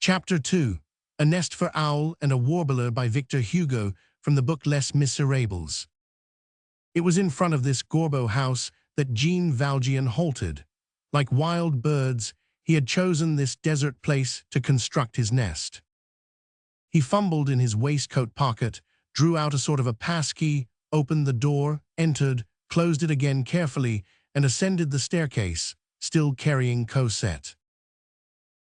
Chapter 2. A Nest for Owl and a Warbler by Victor Hugo from the book Les Misérables. It was in front of this Gorbeau house that Jean Valjean halted. Like wild birds, he had chosen this desert place to construct his nest. He fumbled in his waistcoat pocket, drew out a sort of a passkey, opened the door, entered, closed it again carefully, and ascended the staircase, still carrying Cosette.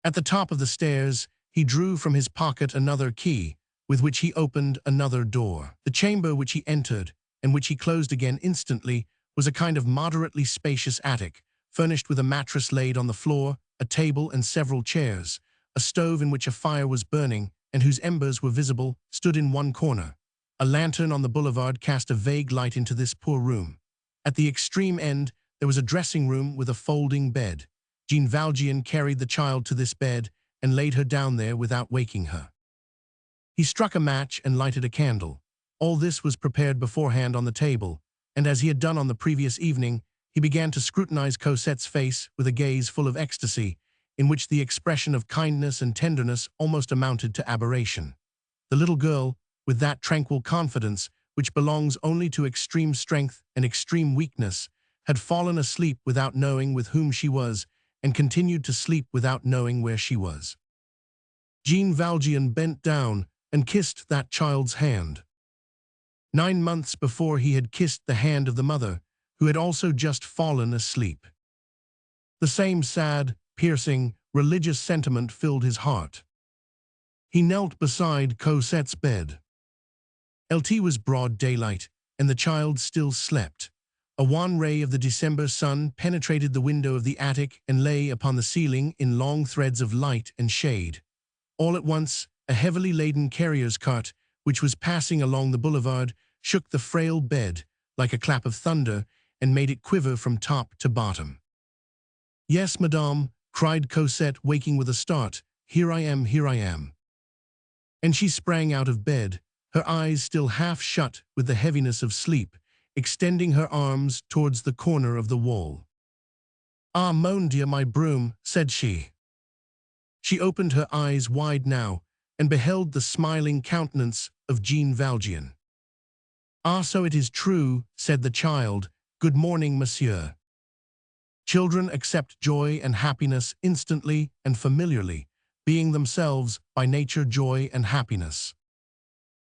At the top of the stairs, he drew from his pocket another key, with which he opened another door. The chamber which he entered, and which he closed again instantly, was a kind of moderately spacious attic, furnished with a mattress laid on the floor, a table and several chairs. A stove in which a fire was burning, and whose embers were visible, stood in one corner. A lantern on the boulevard cast a vague light into this poor room. At the extreme end, there was a dressing room with a folding bed. Jean Valjean carried the child to this bed and laid her down there without waking her. He struck a match and lighted a candle. All this was prepared beforehand on the table, and as he had done on the previous evening, he began to scrutinize Cosette's face with a gaze full of ecstasy, in which the expression of kindness and tenderness almost amounted to aberration. The little girl, with that tranquil confidence which belongs only to extreme strength and extreme weakness, had fallen asleep without knowing with whom she was, and continued to sleep without knowing where she was. Jean Valjean bent down and kissed that child's hand. 9 months before he had kissed the hand of the mother, who had also just fallen asleep. The same sad, piercing, religious sentiment filled his heart. He knelt beside Cosette's bed. It was broad daylight, and the child still slept. A wan ray of the December sun penetrated the window of the attic and lay upon the ceiling in long threads of light and shade. All at once, a heavily laden carrier's cart, which was passing along the boulevard, shook the frail bed like a clap of thunder and made it quiver from top to bottom. "Yes, madame," cried Cosette, waking with a start. "Here I am, here I am." And she sprang out of bed, her eyes still half shut with the heaviness of sleep, extending her arms towards the corner of the wall. "Ah, mon Dieu, my broom," said she. She opened her eyes wide now, and beheld the smiling countenance of Jean Valjean. "Ah, so it is true," said the child. "Good morning, monsieur." Children accept joy and happiness instantly and familiarly, being themselves by nature joy and happiness.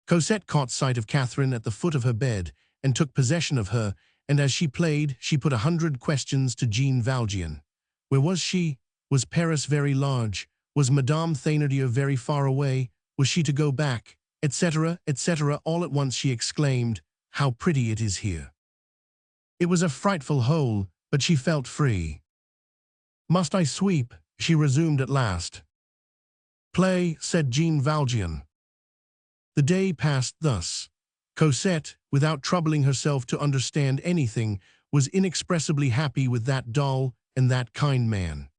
Cosette caught sight of Catherine at the foot of her bed and took possession of her, and as she played, she put 100 questions to Jean Valjean. Where was she? Was Paris very large? Was Madame Thénardier very far away? Was she to go back? Etc., etc. All at once she exclaimed, "How pretty it is here!" It was a frightful hole, but she felt free. "Must I sweep?" she resumed at last. "Play," said Jean Valjean. The day passed thus. Cosette, without troubling herself to understand anything, was inexpressibly happy with that doll and that kind man.